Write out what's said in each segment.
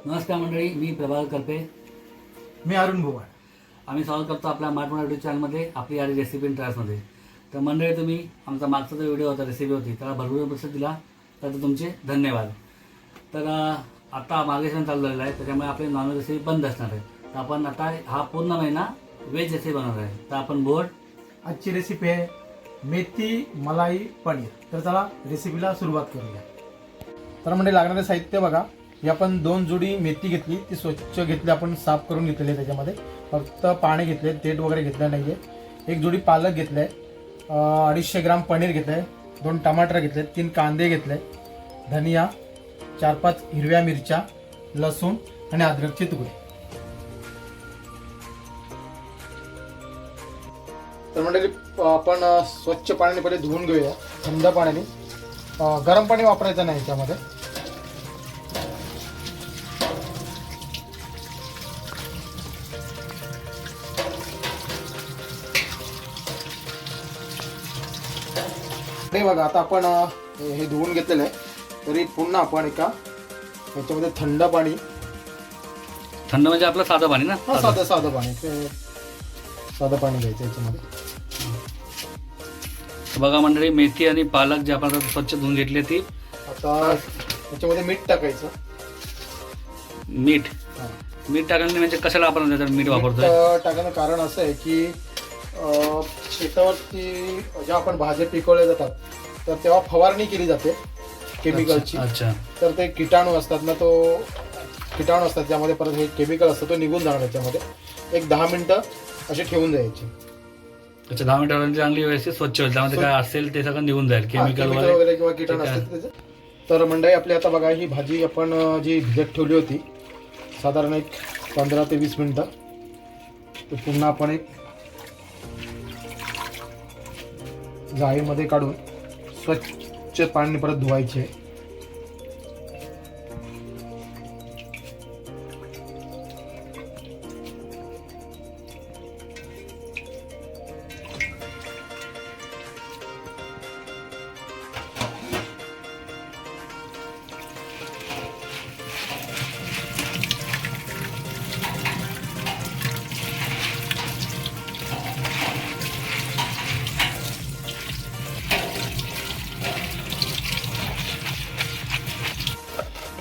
नमस्कार मंडळी, मी प्रभाकर करपे. मी अरुण भुवाळ. आम्ही स्वागत करतो आपल्या मार्टमोड यूट्यूब चॅनलमध्ये, आपली यारी रेसिपी इन ट्रायल्समध्ये. तर मंडळी, तुम्ही आमचा मागचा जो व्हिडिओ होता, रेसिपी होती, त्याला भरपूर प्रतिसाद दिला, तर तुमचे धन्यवाद. तर आता मार्गदर्शन चालू झालेलं आहे, त्याच्यामुळे आपली नॉनव्हेज रेसिपी बंद असणार आहे. तर आपण आता हा पूर्ण महिना व्हेज रेसिपी बनवणार आहे. तर आपण बोर्ड आजची रेसिपी आहे मेथी मलाई पनीर. तर चला रेसिपीला सुरुवात करूया. तर म्हणजे लागणारे साहित्य बघा. ही आपण 2 जोडी मेथी घेतली, ती स्वच्छ घेतली, आपण साफ करून घेतलेली आहे. त्याच्यामध्ये फक्त पाणी घेतले, देठ वगैरे घेतलं नाही आहे. 1 जोडी पालक घेतलं आहे, 250 ग्राम पनीर घेतलं आहे, 2 टमाटर घेतले, 3 कांदे घेतले, धनिया, 4-5 हिरव्या मिरच्या, लसूण आणि अद्रकचे तुकडे. तर मंडळी, आपण स्वच्छ पाण्याने पहिले धुवून घेऊया, थंड पाण्याने. गरम पाणी वापरायचं नाही त्यामध्ये. बघा, आता आपण हे धुवून घेतलेलं आहे. तरी पुन्हा आपण याच्यामध्ये थंड पाणी, थंड म्हणजे आपलं साधं पाणी ना? साधं पाणी, साधं पाणी घ्यायचं याच्यामध्ये. बघा मंडळी, मेथी आणि पालक जे आपण स्वच्छ धुवून घेतली ती, आता याच्यामध्ये मीठ टाकायचं. मीठ टाकण्याने म्हणजे कशाला आपण मीठ वापरतोय? टाकण्याचं कारण असं आहे की शेतावरती जेव्हा आपण भाज्या पिकवल्या जातात, तर तेव्हा फवारणी केली जाते केमिकलची. अच्छा. तर ते किटाणू असतात ना, किटाणू असतात त्यामध्ये, परत हे केमिकल असतं, तो निघून जाणार. त्याच्यामध्ये 10 मिनिटं असे ठेवून द्यायचे. अच्छा, 10 मिनिटांनी चांगली व्यवस्थित स्वच्छ होईल, त्यामध्ये काय असेल ते सगळं निघून जाईल, केमिकल वगैरे किंवा किटाणू असतात त्याचे. तर मंडळी, आपली आता बघा, ही भाजी आपण जी भिजत ठेवली होती साधारण 15 ते 20 मिनिटं, तर पुन्हा आपण जाळीमध्ये काढून स्वच्छ पाणी परत धुवायचे.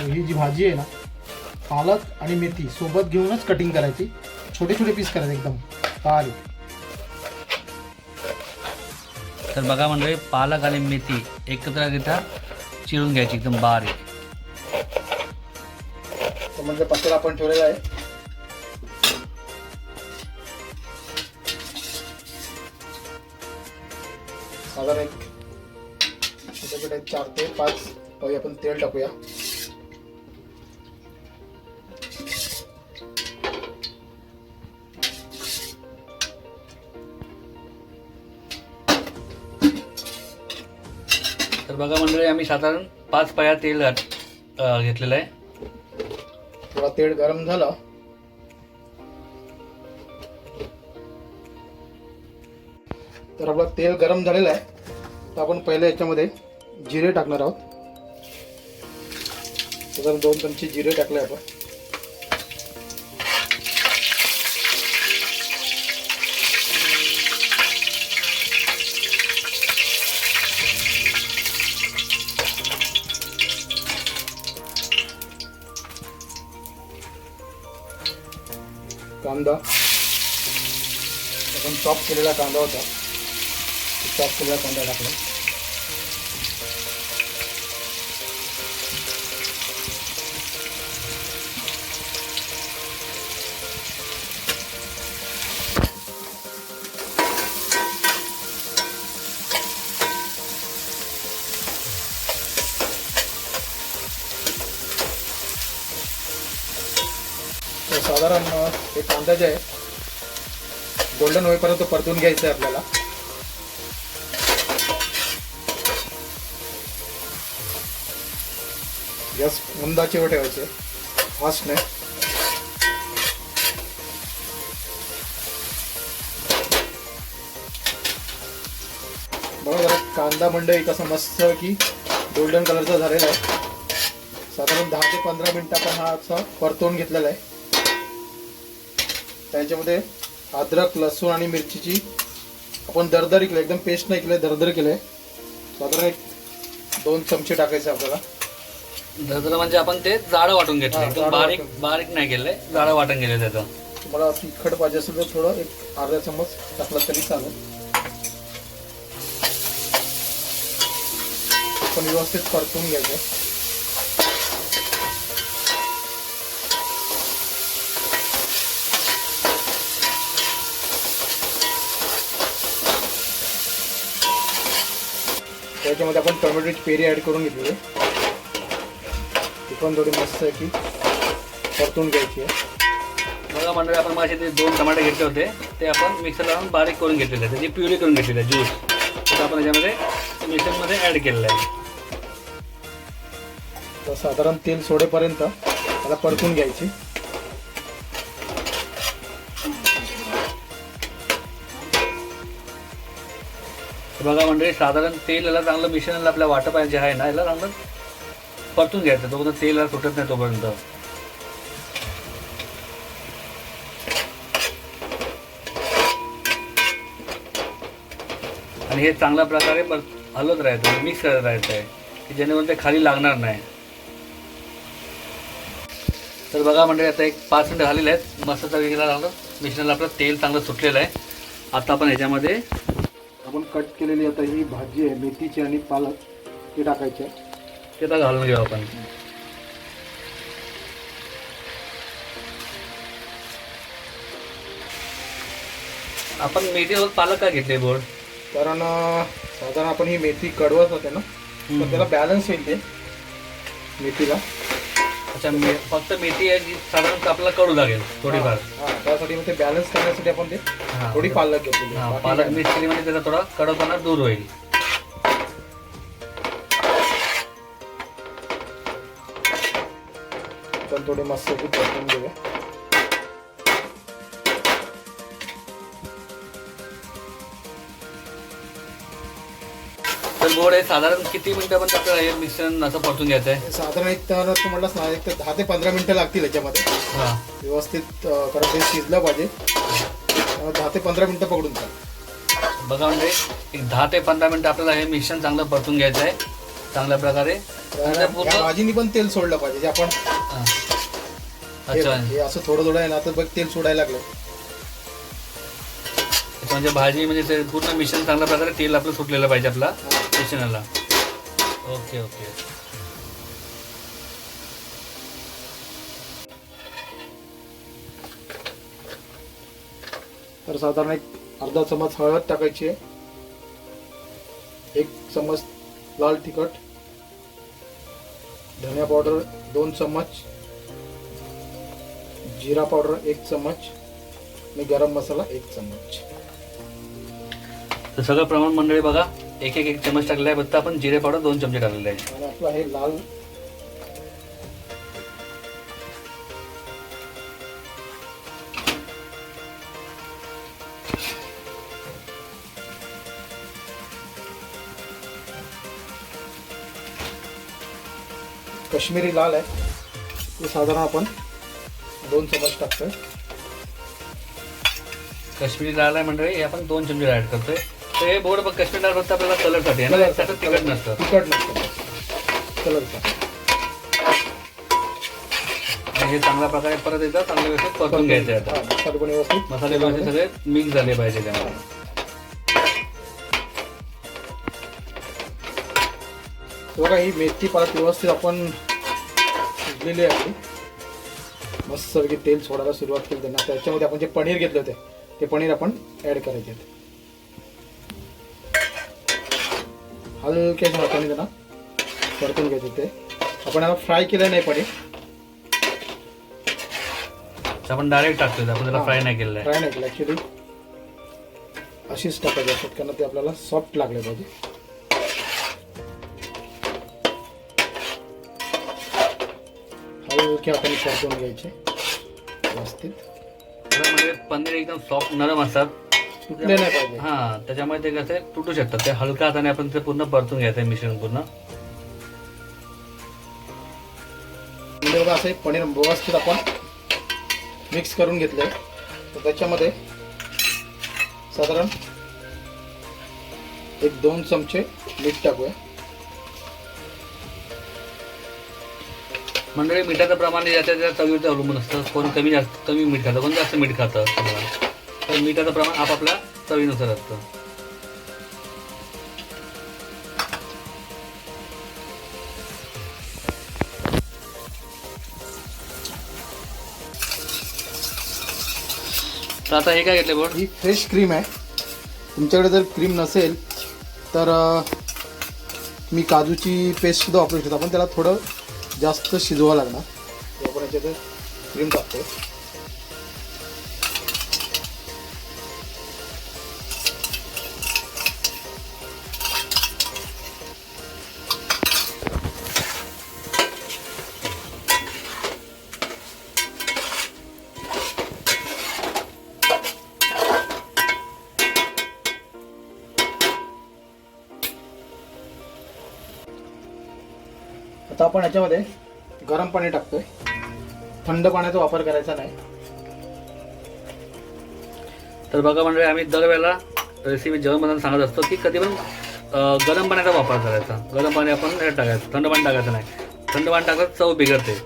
ही जी भाजी आहे ना, पालक आणि मेथी सोबत घेऊनच कटिंग करायची. छोटे छोटे पीस करायचे एकदम बारीक. तर बघा मंडळी, पालक आणि मेथी एकत्र घेता चिरून घ्यायची एकदम बारीक. तर म्हणजे पत्त्याला आपण ठेवलेला आहे. साधारण छोटे 4 ते 5 पळी आपण तेल टाकूया. तर बघा मंडळी, आम्ही साधारण 5 पळ्या तेल घेतलेलं आहे. थोडा तेल गरम झालं तर आपलं तेल गरम झालेलं आहे. तर आपण पहिले याच्यामध्ये जिरे टाकणार आहोत. तर 2 चमचे जिरे टाकले आपण. कांदा, आपण चॉप केलेला कांदा होता, चॉप केलेला कांदा टाकला. साधारण हे कांदा जे आहे गोल्डन होईपर्यंत परतून घ्यायचं आहे आपल्याला. गॅस मंदाचेवर ठेवायचे, फास्ट नाही. बघा जरा कांदा मंडई कसा मस्त की गोल्डन कलरचा झालेला आहे. साधारण 10 ते 15 मिनिटं आपण हा असा परतवून घेतलेला आहे. त्याच्यामध्ये अद्रक, लसूण आणि मिरचीची आपण दरदरी केलं, एकदम पेस्ट नाही केलं, दरदर केलंय. साधारण एक 2 चमचे टाकायचे आपल्याला. दरदर म्हणजे आपण ते जाडं वाटून घेतलं, हा, एकदम जाडं बारीक वाटून. बारीक नाही केलंय, जाडं वाटून गेलं त्याचं. तुम्हाला तिखट पाहिजे असेल तर थोडं एक अर्धा चमच टाकला तरी चालेल. पण व्यवस्थित परतून घ्यायचं. त्याच्यामध्ये आपण टोमॅटोची प्युरी ऍड करून घेतली आहे. ती पण थोडी मस्त आहे की परतून घ्यायची आहे. बघा मंडळी, आपण माझे ते 2 टमाटे घेतले होते, ते आपण मिक्सरला लावून बारीक करून घेतलेले आहे, त्याची प्युरी करून घेतलेली आहे, ज्यूस. तर आपण याच्यामध्ये मिक्सरमध्ये ॲड केलेलं आहे. तर साधारण तेल सोडेपर्यंत त्याला परतून घ्यायची. बघा मंडळी, साधारण तेल याला चांगलं मिश्रणाला आपल्या वाटप जे आहे ना, याला चांगलं परतून घ्यायचं, तोपर्यंत तेल याला सुटत नाही तोपर्यंत. आणि हे चांगल्या प्रकारे हलवत राहायचं, मिक्स करत राहायचं आहे, की जेणेकरून ते खाली लागणार नाही. तर बघा मंडळी, आता एक 5 मिनिटं झालेले आहेत. मस्त तरीकेला लागलं मिश्रणाला आपलं तेल चांगलं सुटलेलं आहे. आता आपण ह्याच्यामध्ये आपण कट केलेली आता ही भाजी आहे मेथीची आणि पालक, ते टाकायचे. ते आता घालून घेऊ आपण. आपण मेथीसोबत पालक का घेतले बोर्ड? कारण साधारण आपण ही मेथी कडवत होते ना, तर त्याला बॅलन्स होईल ते मेथीला. अच्छा, फक्त मेथी आहे जी साधारण आपल्याला कडू लागेल थोडीफार. त्यासाठी मग ते बॅलन्स करण्यासाठी आपण ते हा. थोडी पालक घेतली. हा, पालक मिक्स केली म्हणजे त्याचा थोडा कडवपणा दूर होईल. पण थोडी मस्त परतून घेऊया. तर बोर्ड आहे साधारण किती मिनिटं पण आपल्याला हे मिश्रण असं परतून घ्यायचं आहे? साधारण एक तर तू म्हटलंस ना, एक तर 10 ते 15 मिनिटं लागतील याच्यामध्ये हां, व्यवस्थित. कारण ते शिजलं पाहिजे. 10 ते 15 मिनिटं पकडून चाल. बघा म्हणजे एक 10 ते 15 मिनिटं आपल्याला हे मिश्रण चांगलं परतून घ्यायचं आहे चांगल्या प्रकारे. या भाजीनी पण तेल सोडलं पाहिजे. जे आपण हां. अच्छा, हे असं थोडं थोडं आहे ना, तर बघ तेल सोडायला लागलं. म्हणजे भाजी म्हणजे ते पूर्ण मिश्रण चांगल्या प्रकारे तेल आपलं सुटलेलं पाहिजे आपला मिश्रणाला. Okay okay. तर साधारण एक अर्धा चमच हळद टाकायची आहे. 1 चमच लाल तिखट, धनिया पावडर 2 चमच, जिरा पावडर 1 चमच आणि गरम मसाला 1 चमच. तर सगळं प्रमाण मंडळी बघा, एक चमच टाकलेला आहे. फक्त आपण जिरे पावडर 2 चमचे टाकलेले आहे. आणि आपलं हे लाल कश्मीरी लाल आहे, ते साधारण आपण 2 चमच टाकतोय. काश्मीरी लाल आहे मंडळी, हे आपण 2 चमचे ऍड करतोय. तर हे बोर्ड बघ, काश्मीरी लाल फक्त आपल्याला कलरसाठी आहे ना, त्याचं तिखट नसतं. तिखट नसतं, कलरचा. आणि हे चांगल्या प्रकारे परत एकदा चांगल्या व्यवस्थित परतून घ्यायचं आहे. आता मसाले पण व्यवस्थित मसाले व्यवस्थित सगळे मिक्स झाले पाहिजे त्यामध्ये. बघा, ही मेथी पालक व्यवस्थित आपण शिजलेली आहे आपली. मस्त सगळी तेल सोडायला सुरुवात केली त्यांना. त्याच्यामध्ये आपण जे पनीर घेतले होते ते पनीर आपण ऍड करायचे. हलक्याच्या हाताने त्यांना परतून घ्यायचे. ते आपण याला फ्राय केलं नाही पनीर, आपण डायरेक्ट टाकतोय, आपण त्याला फ्राय नाही केलेलं आहे. फ्राय नाही केलं ऍक्च्युली. अशीच टाकायची असतात कारण ते आपल्याला सॉफ्ट लागले पाहिजे. हलक्या हाताने परतून घ्यायचे व्यवस्थित. म्हणजे पनीर एकदम सॉफ्ट नरम असतात, तुटले नाही पाहिजे. हा, त्याच्यामुळे ते कसे तुटू शकतात. ते हलका हाताने आपण ते पूर्ण परतून घ्यायचं मिश्रण पूर्ण. बघा असं पनीर व्यवस्थित आपण मिक्स करून घेतलं आहे. तर त्याच्यामध्ये साधारण 1-2 चमचे मीठ टाकूया. मंडळी मिठाचं प्रमाण ज्याच्या त्या चवीवरती अवलंबून असतं. कोण कमी मीठ खातं, कोण जास्त मीठ खातं. तर मिठाचं प्रमाण आपापल्या चवीनुसार असतं. तर आता हे काय घेतलं बोर्ड? ही फ्रेश क्रीम आहे. तुमच्याकडे जर क्रीम नसेल तर मी काजूची पेस्ट सुद्धा वापरू शकतो. आपण त्याला थोडं जास्त शिजवावं लागणार. आपण याच्यात क्रीम टाकतो. आता आपण याच्यामध्ये गरम पाणी टाकतोय. थंड पाण्याचा वापर करायचा नाही. तर बघा मंडळी, आम्ही दरवेळेला रेसिपी जेवण बनवताना सांगत असतो की कधी पण गरम पाण्याचा वापर करायचा. गरम पाणी आपण हे टाकायचं, थंड पाणी टाकायचं नाही. थंड पाणी टाकलं चव बिघडते.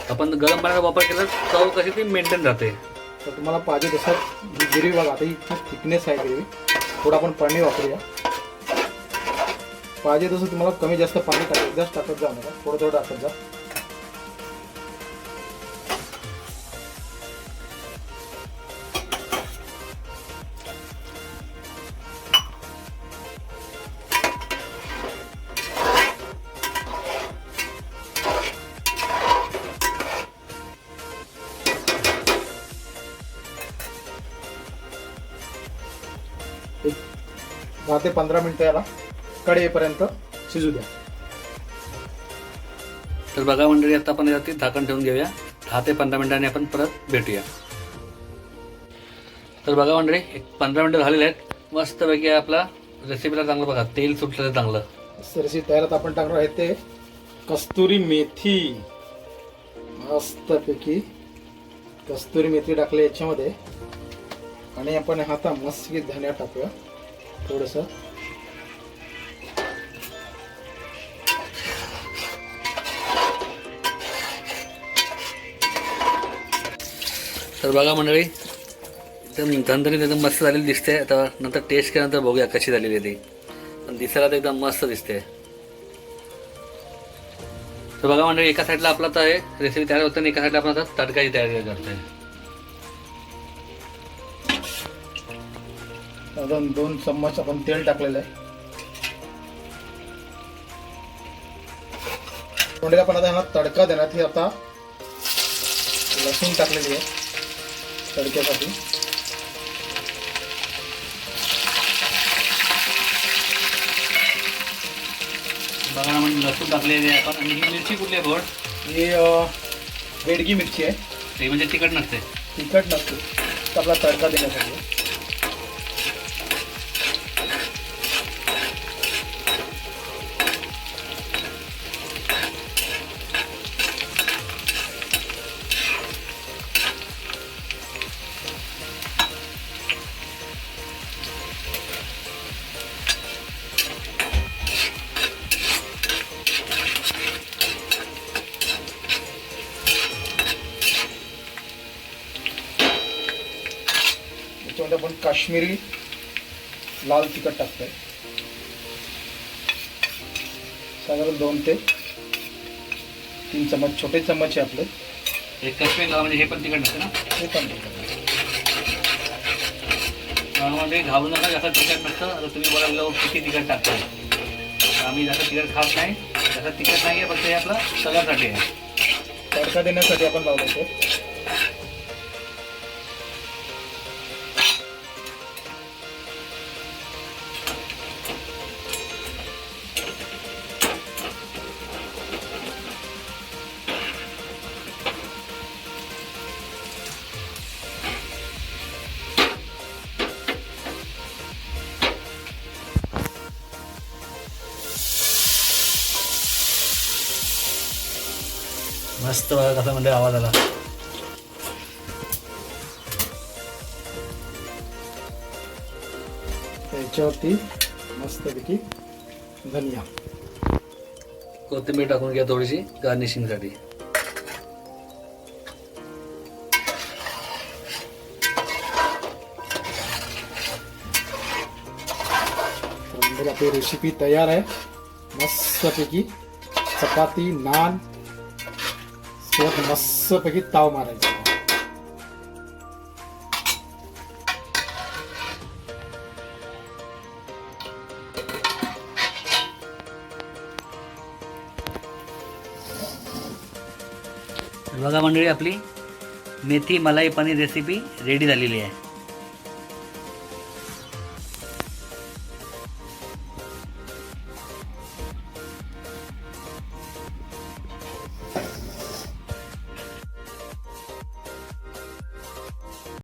आपण गरम पाण्याचा वापर केला चव कशी ती मेंटेन राहते. तर तुम्हाला पाहिजे तसं ग्रेव्ही बघा. आता ही खूप थिकनेस आहे ग्रेव्ही. थोडं आपण पाणी वापरूया. पाहिजे तसं तुम्हाला कमी जास्त पाणी एकदाच टाकत जा. नका थोडं थोडं टाकत जा. एक 10 ते 15 मिनिटं याला कढईपर्यंत शिजू द्या. तर बघा मंडळी, आता आपण यावरती झाकण ठेवून घेऊया. 10 ते 15 मिनिटांनी आपण परत भेटूया. तर बघा मंडळी, 15 मिनिटं झालेले आहेत. मस्तपैकी आपला रेसिपीला चांगलं बघा तेल सुटलं चांगलं. रेसिपी तयार. आपण टाकणार आहे ते कस्तुरी मेथी. मस्तपैकी कस्तुरी मेथी टाकली याच्यामध्ये. आणि आपण आता मस्त धनिया टाकूया थोडंसं. तर बघा मंडळी, एकदम धणधणीत एकदम मस्त झालेली दिसते. आता नंतर टेस्ट केल्यानंतर बघूया कशी झालेली आहे ती. पण दिसायला तर एकदम मस्त दिसते. तर बघा मंडळी, एका साईडला आपला तर आहे रेसिपी तयार होते आणि एका साईडला आपण आता तडकाची तयारी करतोय. साधारण 2 चम्मच आपण तेल टाकलेलं आहे. तोंडीला पण आता ह्याला तडका देण्यात. ही आता लसूण टाकलेली आहे तडक्यासाठी. बघा म्हणजे लसूण टाकलेली आहे आपण. आणि ही मिरची कुठली आहे बोर्ड? ही बेडगी मिरची आहे. ते म्हणजे तिखट नसते. तिखट नसते. तर आपला तडका देण्यासाठी. त्याच्यामध्ये आपण काश्मीरी लाल तिखट टाकतोय. साधारण 2 ते 3 चम्मच. छोटे चम्मच आहे आपले. एक काश्मीर लाल म्हणजे हे पण तिखट नसते ना? हे पण म्हणजे घालू नका, जास्त तिखट नसतं. आता तुम्ही बोलायला किती तिखट टाकता. आम्ही जास्त तिखट खात नाही. जास्त तिखट नाही आहे, फक्त हे आपलं सगळ्यासाठी आहे. तडका देण्यासाठी आपण लावलं ते. मस्त बघा कसा म्हणजे आवाज आला. त्याच्यावरती मस्तपैकी धनिया, कोथिंबीर टाकून घ्या थोडीशी गार्निशिंगसाठी. तर मंडळी आपली रेसिपी तयार आहे. मस्तपैकी चपाती, नान सोबत मस्तपैकी ताव मारायचा. बघा मंडळी, आपली मेथी मलाई पनीर रेसिपी रेडी झालेली आहे.